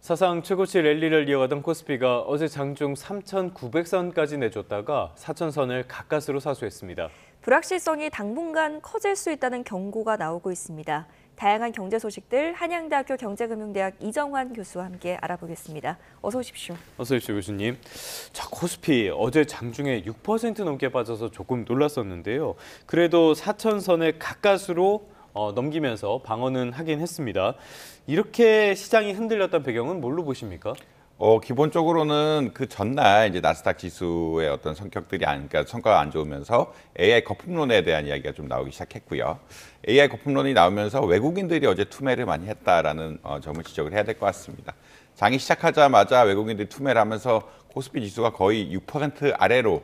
사상 최고치 랠리를 이어가던 코스피가 어제 장중 3,900선까지 내줬다가 4,000선을 가까스로 사수했습니다. 불확실성이 당분간 커질 수 있다는 경고가 나오고 있습니다. 다양한 경제 소식들 한양대학교 경제금융대학 이정환 교수와 함께 알아보겠습니다. 어서 오십시오. 어서 오십시오, 교수님. 자, 코스피 어제 장중에 6% 넘게 빠져서 조금 놀랐었는데요. 그래도 4,000선을 가까스로 넘기면서 방어는 하긴 했습니다. 이렇게 시장이 흔들렸던 배경은 뭘로 보십니까? 기본적으로는 그 전날 이제 나스닥 지수의 어떤 그러니까 성과가 안 좋으면서 AI 거품론에 대한 이야기가 좀 나오기 시작했고요. AI 거품론이 나오면서 외국인들이 어제 투매를 많이 했다라는 점을 지적을 해야 될 것 같습니다. 장이 시작하자마자 외국인들이 투매를 하면서 코스피 지수가 거의 6% 아래로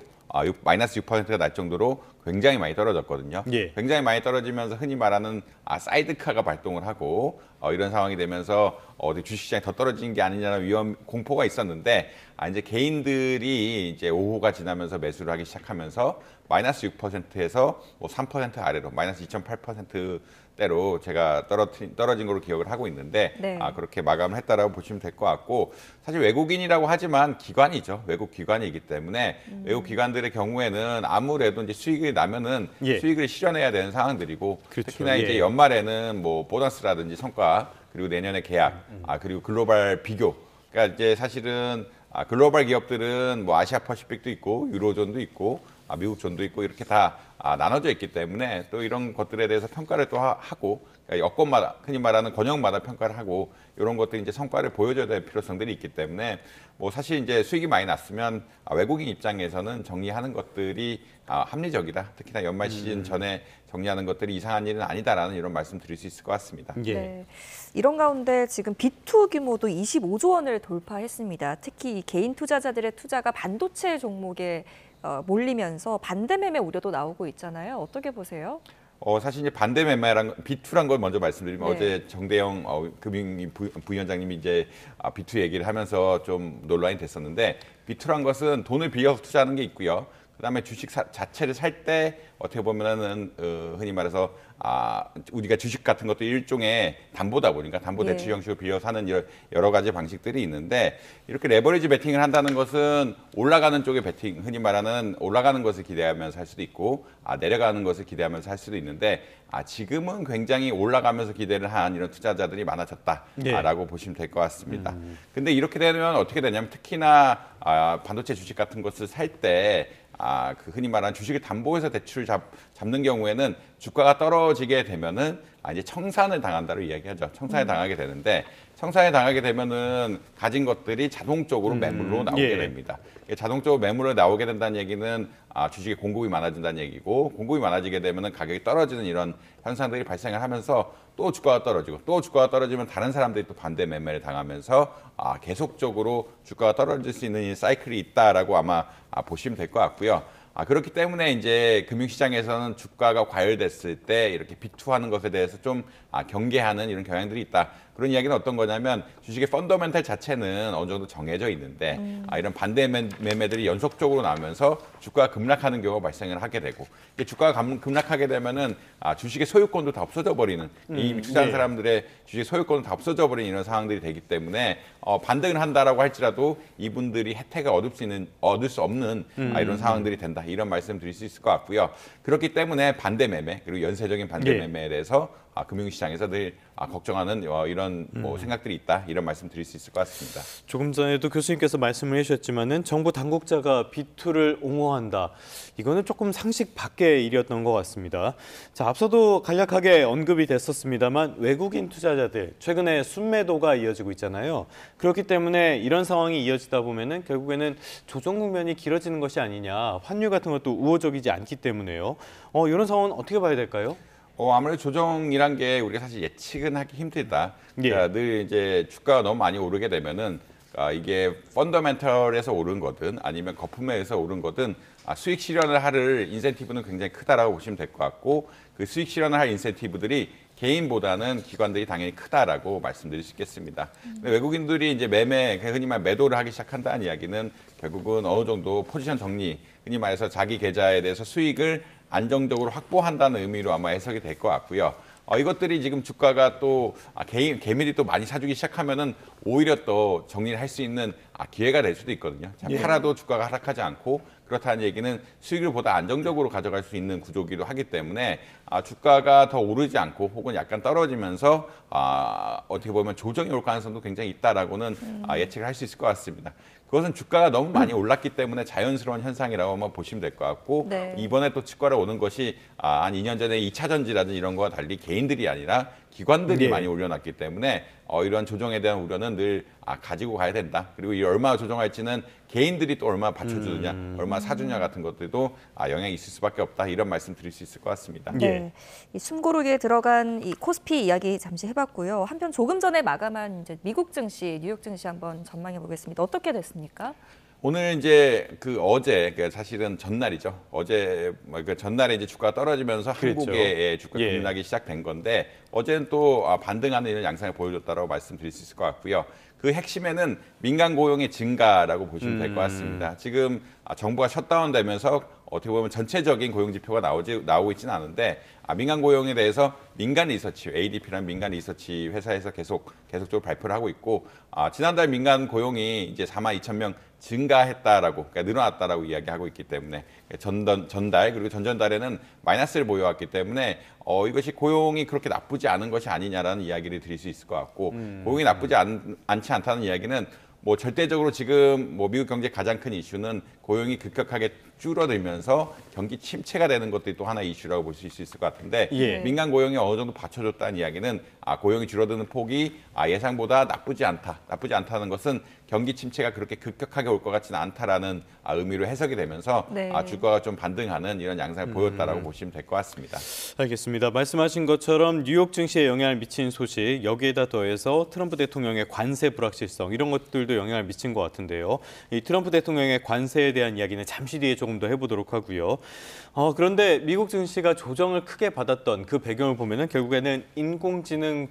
마이너스 6%가 날 정도로 굉장히 많이 떨어졌거든요. 예. 굉장히 많이 떨어지면서 흔히 말하는 사이드카가 발동을 하고 이런 상황이 되면서 주식시장이 더 떨어지는 게 아니냐는 공포가 있었는데 이제 개인들이 이제 오후가 지나면서 매수를 하기 시작하면서 마이너스 6%에서 3% 아래로 마이너스 2.8%대로 제가 떨어진 걸로 기억을 하고 있는데 네. 그렇게 마감을 했다라고 보시면 될 것 같고, 사실 외국인이라고 하지만 기관이죠. 외국 기관이기 때문에 외국 기관들의 경우에는 아무래도 이제 수익이 나면은 예. 수익을 실현해야 되는 상황들이고, 그렇죠. 특히나 예. 이제 연말에는 뭐 보너스라든지 성과, 그리고 내년에 계약, 그리고 글로벌 비교. 그러니까 이제 사실은 글로벌 기업들은 뭐 아시아 퍼시픽도 있고 유로존도 있고 미국 존도 있고 이렇게 다 나눠져 있기 때문에 또 이런 것들에 대해서 평가를 또 하고, 그러니까 여건마다 흔히 말하는 권역마다 평가를 하고 이런 것들이 이제 성과를 보여줘야 될 필요성들이 있기 때문에 뭐 사실 이제 수익이 많이 났으면 외국인 입장에서는 정리하는 것들이 합리적이다. 특히나 연말 시즌 전에 정리하는 것들이 이상한 일은 아니다라는 이런 말씀 드릴 수 있을 것 같습니다. 예. 네. 이런 가운데 지금 비투 규모도 25조 원을 돌파했습니다. 특히 이 개인 투자자들의 투자가 반도체 종목에 몰리면서 반대 매매 우려도 나오고 있잖아요. 어떻게 보세요? 사실 이제 반대 매매랑 비투란 걸 먼저 말씀드리면, 네. 어제 정대영 금융 부위원장님이 이제 비투 얘기를 하면서 좀 논란이 됐었는데, 비투란 것은 돈을 빌려서 투자하는 게 있고요. 그다음에 주식 자체를 살 때 어떻게 보면은 흔히 말해서 우리가 주식 같은 것도 일종의 담보다 보니까 담보 대출 예. 형식으로 빌려 사는 여러 가지 방식들이 있는데, 이렇게 레버리지 베팅을 한다는 것은 올라가는 쪽의 베팅, 흔히 말하는 올라가는 것을 기대하면서 할 수도 있고 내려가는 것을 기대하면서 할 수도 있는데, 지금은 굉장히 올라가면서 기대를 한 이런 투자자들이 많아졌다라고 보시면 될 것 같습니다. 근데 이렇게 되면 어떻게 되냐면, 특히나 반도체 주식 같은 것을 살 때 그 흔히 말하는 주식을 담보해서 대출을 잡는 경우에는 주가가 떨어지게 되면은 이제 청산을 당한다고 이야기하죠. 청산을 당하게 되는데, 청산에 당하게 되면은 가진 것들이 자동적으로 매물로 나오게 예. 됩니다. 자동적으로 매물로 나오게 된다는 얘기는 주식의 공급이 많아진다는 얘기고, 공급이 많아지게 되면은 가격이 떨어지는 이런 현상들이 발생을 하면서 또 주가가 떨어지고, 또 주가가 떨어지면 다른 사람들이 또 반대 매매를 당하면서 계속적으로 주가가 떨어질 수 있는 이 사이클이 있다라고 아마 보시면 될 것 같고요. 그렇기 때문에 이제 금융시장에서는 주가가 과열됐을 때 이렇게 비투하는 것에 대해서 좀 경계하는 이런 경향들이 있다. 그런 이야기는 어떤 거냐면, 주식의 펀더멘탈 자체는 어느 정도 정해져 있는데 이런 반대 매매들이 연속적으로 나오면서 주가가 급락하는 경우가 발생을 하게 되고, 주가가 급락하게 되면은 주식의 소유권도 다 없어져 버리는, 이 투자한 네. 사람들의 주식 소유권도 다 없어져 버리는 이런 상황들이 되기 때문에 반등을 한다라고 할지라도 이분들이 혜택을 얻을 수 없는 이런 상황들이 된다. 이런 말씀 드릴 수 있을 것 같고요. 그렇기 때문에 반대 매매, 그리고 연쇄적인 반대 예. 매매에 대해서 금융시장에서 늘 걱정하는 이런 생각들이 있다. 이런 말씀 드릴 수 있을 것 같습니다. 조금 전에도 교수님께서 말씀을 해주셨지만은 정부 당국자가 비투를 옹호한다. 이거는 조금 상식 밖의 일이었던 것 같습니다. 자, 앞서도 간략하게 언급이 됐었습니다만 외국인 투자자들 최근에 순매도가 이어지고 있잖아요. 그렇기 때문에 이런 상황이 이어지다 보면은 결국에는 조정 국면이 길어지는 것이 아니냐. 환율 같은 것도 우호적이지 않기 때문에요. 이런 상황은 어떻게 봐야 될까요? 아무래도 조정이란 게 우리가 사실 예측은 하기 힘들다. 그러니까 예. 늘 이제 주가가 너무 많이 오르게 되면은 이게 펀더멘털에서 오른 거든 아니면 거품에 의해서 오른 거든 수익 실현을 할 인센티브는 굉장히 크다라고 보시면 될 것 같고, 그 수익 실현을 할 인센티브들이 개인보다는 기관들이 당연히 크다라고 말씀드릴 수 있겠습니다. 근데 외국인들이 이제 흔히 말 매도를 하기 시작한다는 이야기는 결국은 어느 정도 포지션 정리, 흔히 말해서 자기 계좌에 대해서 수익을 안정적으로 확보한다는 의미로 아마 해석이 될 것 같고요. 이것들이 지금 주가가 또 개미들이 또 많이 사주기 시작하면은 오히려 또 정리를 할 수 있는 기회가 될 수도 있거든요. 자, 팔아도 주가가 하락하지 않고 그렇다는 얘기는 수익을 보다 안정적으로 가져갈 수 있는 구조기도 하기 때문에 주가가 더 오르지 않고 혹은 약간 떨어지면서 어떻게 보면 조정이 올 가능성도 굉장히 있다라고는 예측을 할 수 있을 것 같습니다. 그것은 주가가 너무 많이 올랐기 때문에 자연스러운 현상이라고 한번 보시면 될 것 같고 네. 이번에 또 치과를 오는 것이 한 2년 전에 2차 전지라든지 이런 거와 달리 개인들이 아니라 기관들이 예. 많이 올려놨기 때문에 이러한 조정에 대한 우려는 늘 가지고 가야 된다. 그리고 이 얼마나 조정할지는 개인들이 또 얼마나 받쳐주느냐, 얼마나 사주냐 같은 것들도 영향이 있을 수밖에 없다. 이런 말씀 드릴 수 있을 것 같습니다. 네. 예. 이 숨고르기에 들어간 이 코스피 이야기 잠시 해봤고요. 한편 조금 전에 마감한 이제 미국 증시, 뉴욕 증시 한번 전망해 보겠습니다. 어떻게 됐습니까? 오늘 이제 어제 사실은 전날이죠. 어제 전날에 이제 주가가 떨어지면서 그렇죠. 한국의 주가 예. 급락이 시작된 건데 어제는 또 반등하는 이런 양상을 보여줬다라고 말씀드릴 수 있을 것 같고요. 그 핵심에는 민간 고용의 증가라고 보시면 될 것 같습니다. 지금 정부가 셔다운되면서 어떻게 보면 전체적인 고용 지표가 나오고 있지는 않은데 민간 고용에 대해서 민간 리서치 ADP라는 민간 리서치 회사에서 계속적으로 발표를 하고 있고 지난달 민간 고용이 이제 42,000명 증가했다라고 그러니까 늘어났다라고 이야기하고 있기 때문에 전달 그리고 전전달에는 마이너스를 보여왔기 때문에 이것이 고용이 그렇게 나쁘지 않은 것이 아니냐라는 이야기를 드릴 수 있을 것 같고 고용이 나쁘지 않지 않다는 이야기는 뭐 절대적으로 지금 뭐 미국 경제 가장 큰 이슈는 고용이 급격하게 줄어들면서 경기 침체가 되는 것들이 또 하나의 이슈라고 볼 수 있을 것 같은데 예. 민간 고용이 어느 정도 받쳐줬다는 이야기는 고용이 줄어드는 폭이 예상보다 나쁘지 않다는 것은 경기 침체가 그렇게 급격하게 올 것 같지는 않다라는 의미로 해석이 되면서 네. 주가가 좀 반등하는 이런 양상을 보였다라고 보시면 될 것 같습니다. 알겠습니다. 말씀하신 것처럼 뉴욕 증시에 영향을 미친 소식 여기에다 더해서 트럼프 대통령의 관세 불확실성 이런 것들도 영향을 미친 것 같은데요. 이 트럼프 대통령의 관세에 대한 이야기는 잠시 뒤에 조금 더 해보도록 하고요. 그런데 미국 증시가 조정을 크게 받았던 그 배경을 보면은 결국에는 인공지능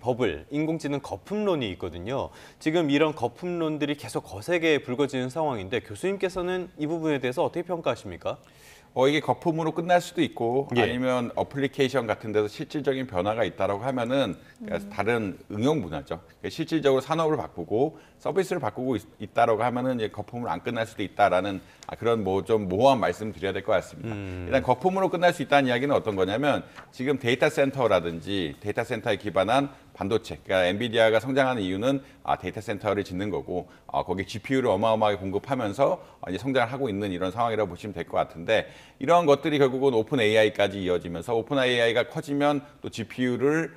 거품론이 있거든요. 지금 이런 거품론들이 계속 거세게 불거지는 상황인데 교수님께서는 이 부분에 대해서 어떻게 평가하십니까? 이게 거품으로 끝날 수도 있고 예. 아니면 어플리케이션 같은 데서 실질적인 변화가 있다라고 하면은 다른 응용 분야죠. 실질적으로 산업을 바꾸고 서비스를 바꾸고 있다라고 하면은 이제 거품으로 안 끝날 수도 있다라는 그런 뭐 좀 모호한 말씀을 드려야 될 것 같습니다. 일단 거품으로 끝날 수 있다는 이야기는 어떤 거냐면 지금 데이터 센터라든지 데이터 센터에 기반한 반도체, 그러니까 엔비디아가 성장하는 이유는 데이터 센터를 짓는 거고 거기 GPU를 어마어마하게 공급하면서 이제 성장을 하고 있는 이런 상황이라고 보시면 될 것 같은데 이러한 것들이 결국은 오픈 AI까지 이어지면서 오픈 AI가 커지면 또 GPU를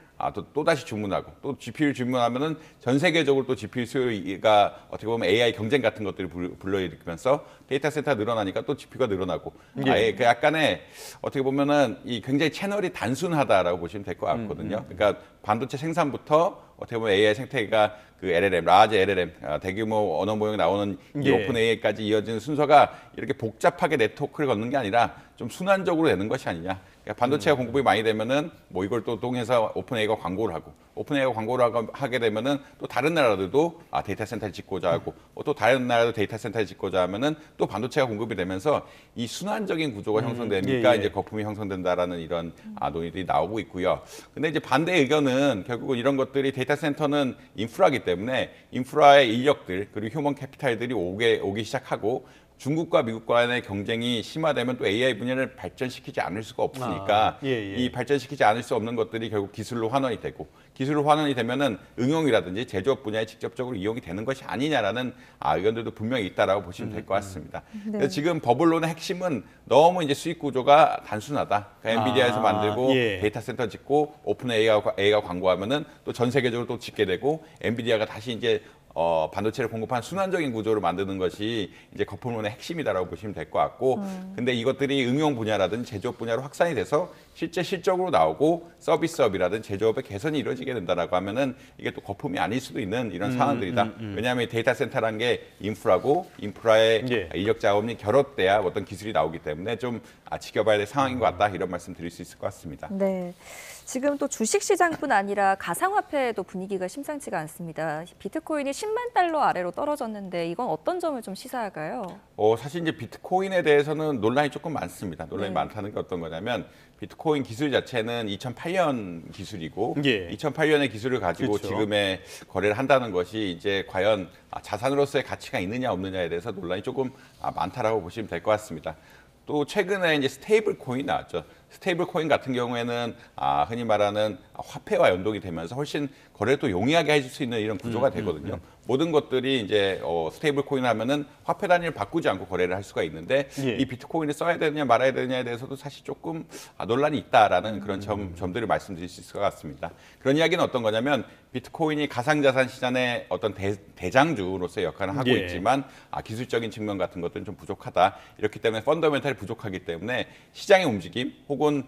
또다시 주문하고 또 GPU를 주문하면은 전 세계적으로 또 GPU 수요가 어떻게 보면 AI 경쟁 같은 것들을 불러일으키면서 데이터 센터가 늘어나니까 또 GPU가 늘어나고 그 약간의 어떻게 보면은 이 굉장히 채널이 단순하다라고 보시면 될 것 같거든요. 그러니까 반도체 생산부터 어떻게 보면 AI 생태계가 그 LLM, 라지 LLM, 대규모 언어 모형이 나오는 이 예. 오픈 AI까지 이어지는 순서가 이렇게 복잡하게 네트워크를 걷는 게 아니라 좀 순환적으로 되는 것이 아니냐. 그러니까 반도체가 공급이 많이 되면은 뭐 이걸 또 통해서 오픈 AI가 광고를 하고 오픈 AI가 광고를 하게 되면은 또 다른 나라들도 데이터 센터를 짓고자 하고 또 다른 나라도 데이터 센터를 짓고자 하면은 또 반도체가 공급이 되면서 이 순환적인 구조가 형성되니까 예, 예. 이제 거품이 형성된다라는 이런 논의들이 나오고 있고요. 근데 이제 반대 의견은 결국은 이런 것들이 데이터 센터는 인프라이기 때문에 인프라의 인력들 그리고 휴먼 캐피탈들이 오기 시작하고 중국과 미국 간의 경쟁이 심화되면 또 AI 분야를 발전시키지 않을 수가 없으니까 예. 이 발전시키지 않을 수 없는 것들이 결국 기술로 환원이 되고 기술로 환원이 되면은 응용이라든지 제조업 분야에 직접적으로 이용이 되는 것이 아니냐라는 의견들도 분명히 있다라고 보시면 될 것 같습니다. 그래서 지금 버블론의 핵심은 너무 이제 수익 구조가 단순하다. 그러니까 엔비디아에서 만들고 예. 데이터 센터 짓고 오픈 AI가 광고하면은 또 전 세계적으로 또 짓게 되고 엔비디아가 다시 이제 반도체를 공급한 순환적인 구조를 만드는 것이 이제 거품론의 핵심이다라고 보시면 될 것 같고, 근데 이것들이 응용 분야라든지 제조업 분야로 확산이 돼서 실제 실적으로 나오고 서비스업이라든지 제조업의 개선이 이루어지게 된다라고 하면은 이게 또 거품이 아닐 수도 있는 이런 상황들이다. 왜냐하면 데이터 센터라는 게 인프라고 인프라의 예. 인력 자원이 결합돼야 어떤 기술이 나오기 때문에 좀 지켜봐야 될 상황인 것 같다 이런 말씀 드릴 수 있을 것 같습니다. 네. 지금 또 주식시장뿐 아니라 가상화폐도 분위기가 심상치가 않습니다. 비트코인이 10만 달러 아래로 떨어졌는데 이건 어떤 점을 좀 시사할까요? 사실 이제 비트코인에 대해서는 논란이 조금 많습니다. 논란이 네. 많다는 게 어떤 거냐면 비트코인 기술 자체는 2008년 기술이고 예. 2008년의 기술을 가지고 그렇죠. 지금의 거래를 한다는 것이 이제 과연 자산으로서의 가치가 있느냐 없느냐에 대해서 논란이 조금 많다라고 보시면 될 것 같습니다. 또 최근에 이제 스테이블 코인 나왔죠. 스테이블 코인 같은 경우에는 흔히 말하는 화폐와 연동이 되면서 훨씬 거래를 또 용이하게 해줄 수 있는 이런 구조가 되거든요. 모든 것들이 이제 스테이블 코인 하면은 화폐 단위를 바꾸지 않고 거래를 할 수가 있는데 예. 이 비트코인을 써야 되느냐 말아야 되느냐에 대해서도 사실 조금 논란이 있다라는 그런 점들을 말씀드릴 수 있을 것 같습니다. 그런 이야기는 어떤 거냐면 비트코인이 가상자산 시장의 어떤 대장주로서의 역할을 하고 예. 있지만 기술적인 측면 같은 것들은 좀 부족하다. 이렇기 때문에 펀더멘탈이 부족하기 때문에 시장의 움직임 혹은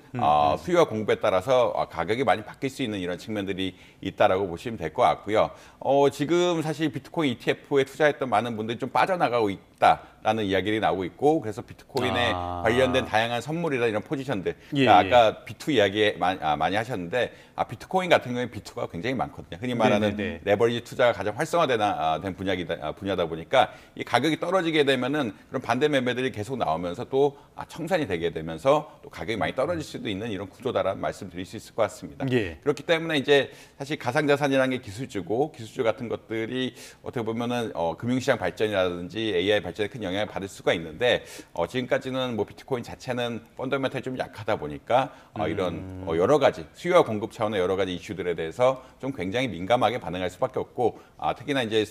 수요와 공급에 따라서 가격이 많이 바뀔 수 있는 이런 측면들이 있다라고 보시면 될 것 같고요. 지금 사실 비트코인 ETF에 투자했던 많은 분들이 좀 빠져나가고 있다라는 이야기들이 나오고 있고 그래서 비트코인에 관련된 다양한 선물이나 이런 포지션들 예, 아까 B2 이야기 많이 하셨는데 비트코인 같은 경우에 B2가 굉장히 많거든요. 흔히 말하는 네네네. 레버리지 투자가 가장 활성화된 분야다 보니까 이 가격이 떨어지게 되면은 그런 반대 매매들이 계속 나오면서 또 청산이 되게 되면서 또 가격이 많이 떨어질 수도 있는 이런 구조다라는 말씀드릴 수 있을 것 같습니다. 예. 그렇기 때문에 이제 사실 가상자산이라는 게 기술주고 기술주 같은 것들이 어떻게 보면은 금융시장 발전이라든지 AI 발전에 큰 영향을 받을 수가 있는데 지금까지는 뭐 비트코인 자체는 펀더멘탈이 좀 약하다 보니까 이런 여러 가지 수요와 공급 차원의 여러 가지 이슈들에 대해서 좀 굉장히 민감하게 반응할 수밖에 없고 특히나 이제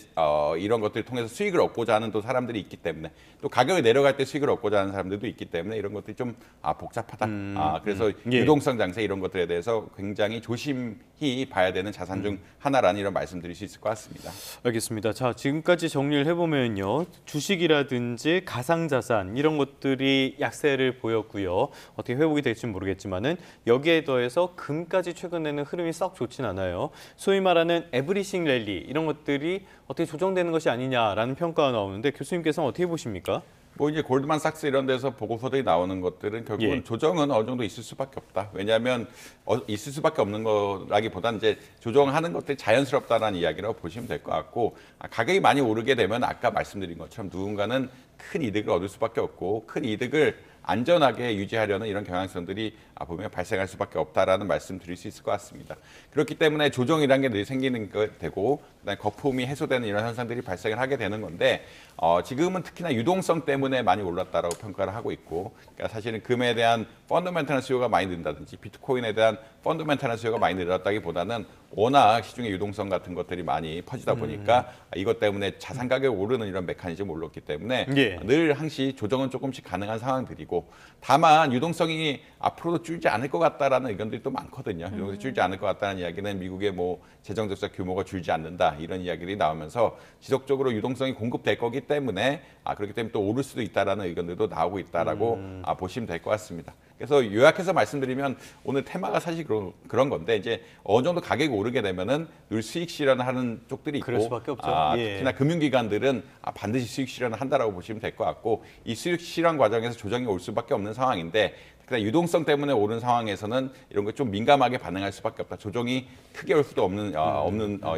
이런 것들을 통해서 수익을 얻고자 하는 또 사람들이 있기 때문에 또 가격이 내려갈 때 수익을 얻고자 하는 사람들도 있기 때문에 이런 것들이 좀 복잡하다. 그래서 예. 유동성 장세 이런 것들에 대해서 굉장히 조심히 봐야 되는 자산 중 하나라는 이런 말씀드릴 수 있을 것 같습니다. 알겠습니다. 자, 지금까지 정리를 해보면요. 주식이라든지 가상자산 이런 것들이 약세를 보였고요. 어떻게 회복이 될지 모르겠지만은 여기에 더해서 금까지 최근에는 흐름이 썩 좋진 않아요. 소위 말하는 에브리싱 랠리 이런 것들이 어떻게 조정되는 것이 아니냐라는 평가가 나오는데 교수님께서는 어떻게 보십니까? 뭐 이제 골드만삭스 이런 데서 보고서들이 나오는 것들은 결국은 예. 조정은 어느 정도 있을 수밖에 없다. 왜냐하면 있을 수밖에 없는 거라기보다는 이제 조정하는 것들이 자연스럽다라는 이야기라고 보시면 될 것 같고 가격이 많이 오르게 되면 아까 말씀드린 것처럼 누군가는 큰 이득을 얻을 수밖에 없고 큰 이득을 안전하게 유지하려는 이런 경향성들이 보면 발생할 수밖에 없다라는 말씀 드릴 수 있을 것 같습니다. 그렇기 때문에 조정이라는 게 늘 생기는 것 되고 그다음에 거품이 해소되는 이런 현상들이 발생을 하게 되는 건데 지금은 특히나 유동성 때문에 많이 올랐다라고 평가를 하고 있고 그러니까 사실은 금에 대한 펀더멘탈한 수요가 많이 는다든지 비트코인에 대한 펀더멘탈한 수요가 많이 늘었다기보다는 워낙 시중의 유동성 같은 것들이 많이 퍼지다 보니까 이것 때문에 자산 가격이 오르는 이런 메커니즘을 올렸기 때문에 예. 늘 항시 조정은 조금씩 가능한 상황들이고 다만 유동성이 앞으로도 줄지 않을 것 같다라는 의견들이 또 많거든요. 유동성이 줄지 않을 것 같다는 이야기는 미국의 뭐 재정 적자 규모가 줄지 않는다 이런 이야기들이 나오면서 지속적으로 유동성이 공급될 거기 때문에 그렇기 때문에 또 오를 수도 있다라는 의견들도 나오고 있다라고 보시면 될 것 같습니다. 그래서 요약해서 말씀드리면 오늘 테마가 사실 그런 건데 이제 어느 정도 가격이 오르게 되면은 늘 수익 실현을 하는 쪽들이 있고 그럴 수밖에 없죠. 예. 특히나 금융기관들은 반드시 수익 실현을 한다라고 보시면 될 것 같고 이 수익 실현 과정에서 조정이 올 수밖에 없는 상황인데 특히나 유동성 때문에 오른 상황에서는 이런 거 좀 민감하게 반응할 수밖에 없다. 조정이 크게 올 수도 없는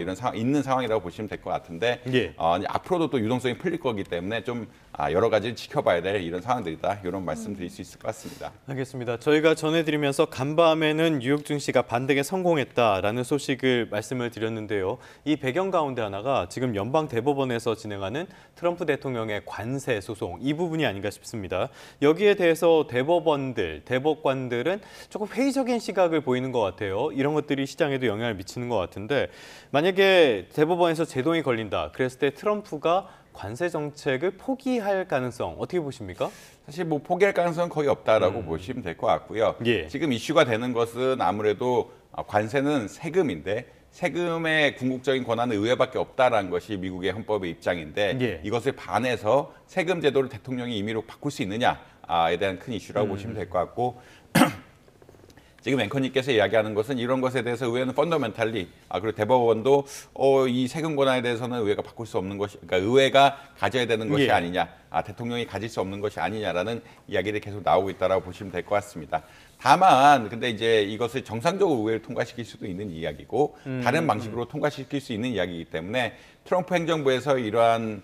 이런 상황 있는 상황이라고 보시면 될 것 같은데 예. 이제 앞으로도 또 유동성이 풀릴 거기 때문에 좀 여러 가지 지켜봐야 될 이런 상황들이다. 이런 말씀드릴 수 있을 것 같습니다. 알겠습니다. 저희가 전해드리면서 간밤에는 뉴욕 증시가 반등에 성공했다라는 소식을 말씀을 드렸는데요. 이 배경 가운데 하나가 지금 연방 대법원에서 진행하는 트럼프 대통령의 관세 소송 이 부분이 아닌가 싶습니다. 여기에 대해서 대법관들은 조금 회의적인 시각을 보이는 것 같아요. 이런 것들이 시장에도 영향을 미치는 것 같은데 만약에 대법원에서 제동이 걸린다. 그랬을 때 트럼프가 관세 정책을 포기할 가능성 어떻게 보십니까? 사실 뭐 포기할 가능성은 거의 없다라고 보시면 될 것 같고요. 예. 지금 이슈가 되는 것은 아무래도 관세는 세금인데 세금의 궁극적인 권한은 의회밖에 없다라는 것이 미국의 헌법의 입장인데 예. 이것을 반해서 세금 제도를 대통령이 임의로 바꿀 수 있느냐에 대한 큰 이슈라고 보시면 될 것 같고 지금 앵커님께서 이야기하는 것은 이런 것에 대해서 의회는 펀더멘탈리 그리고 대법원도 이 세금 권한에 대해서는 의회가 바꿀 수 없는 것이 그러니까 의회가 가져야 되는 것이 예. 아니냐 대통령이 가질 수 없는 것이 아니냐라는 이야기들이 계속 나오고 있다라고 보시면 될 것 같습니다. 다만 근데 이제 이것을 정상적으로 의회를 통과시킬 수도 있는 이야기고 다른 방식으로 통과시킬 수 있는 이야기이기 때문에 트럼프 행정부에서 이러한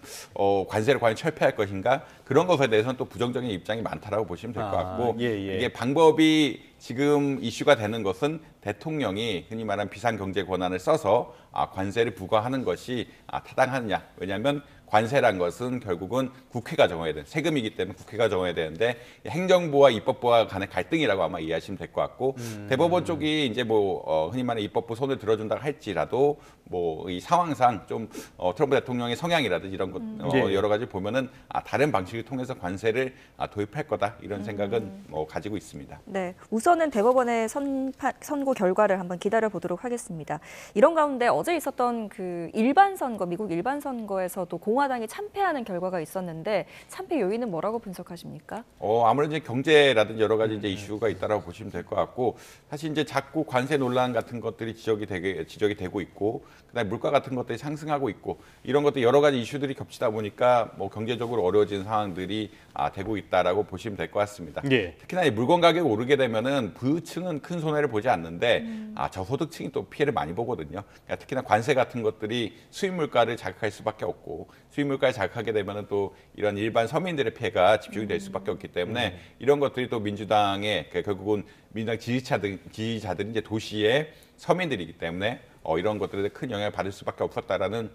관세를 과연 철폐할 것인가 그런 것에 대해서는 또 부정적인 입장이 많다라고 보시면 될 것 같고 이게 방법이 지금 이슈가 되는 것은 대통령이 흔히 말하는 비상경제 권한을 써서 관세를 부과하는 것이 타당하느냐. 왜냐하면 관세란 것은 결국은 국회가 정해야 되는 세금이기 때문에 국회가 정해야 되는데 행정부와 입법부와 간의 갈등이라고 아마 이해하시면 될 것 같고 대법원 쪽이 이제 뭐 흔히 말하는 입법부 손을 들어준다 할지라도 뭐 이 상황상 좀 트럼프 대통령의 성향이라든지 이런 것 여러 가지 보면은 다른 방식을 통해서 관세를 도입할 거다 이런 생각은 가지고 있습니다. 네, 우선은 대법원의 선고 결과를 한번 기다려 보도록 하겠습니다. 이런 가운데 어제 있었던 그 일반 선거, 미국 일반 선거에서도 공화당이 참패하는 결과가 있었는데 참패 요인은 뭐라고 분석하십니까? 아무래도 이제 경제라든지 여러 가지 이제 이슈가 있다라고 보시면 될 것 같고 사실 이제 자꾸 관세 논란 같은 것들이 지적이 되고 있고 그다음에 물가 같은 것들이 상승하고 있고 이런 것들 여러 가지 이슈들이 겹치다 보니까 뭐 경제적으로 어려워지는 상황들이 되고 있다라고 보시면 될 것 같습니다. 예. 특히나 이 물건 가격이 오르게 되면은 부유층은 큰 손해를 보지 않는데 저소득층이 또 피해를 많이 보거든요. 그러니까 특히나 관세 같은 것들이 수입 물가를 자극할 수밖에 없고 수입 물가를 자극하게 되면은 또 이런 일반 서민들의 피해가 집중이 될 수밖에 없기 때문에 이런 것들이 또 민주당의 결국은 민주당 지지자들이 이제 도시의 서민들이기 때문에 이런 것들에 큰 영향을 받을 수밖에 없었다라는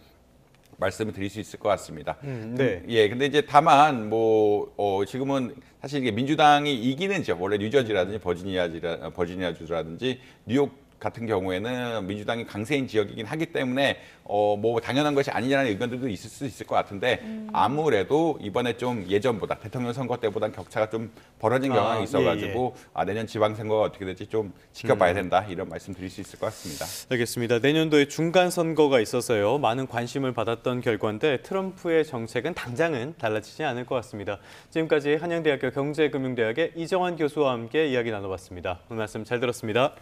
말씀을 드릴 수 있을 것 같습니다. 네. 예, 근데 이제 다만 지금은 사실 이게 민주당이 이기는 지역, 원래 뉴저지라든지 버지니아주라든지 뉴욕 같은 경우에는 민주당이 강세인 지역이긴 하기 때문에 뭐 당연한 것이 아니냐는 의견들도 있을 수 있을 것 같은데 아무래도 이번에 좀 예전보다 대통령 선거 때보다 격차가 좀 벌어진 경향이 있어가지고 내년 지방선거가 어떻게 될지 좀 지켜봐야 된다 이런 말씀 드릴 수 있을 것 같습니다. 알겠습니다. 내년도에 중간 선거가 있어서요. 많은 관심을 받았던 결과인데 트럼프의 정책은 당장은 달라지지 않을 것 같습니다. 지금까지 한양대학교 경제금융대학의 이정환 교수와 함께 이야기 나눠봤습니다. 오늘 말씀 잘 들었습니다.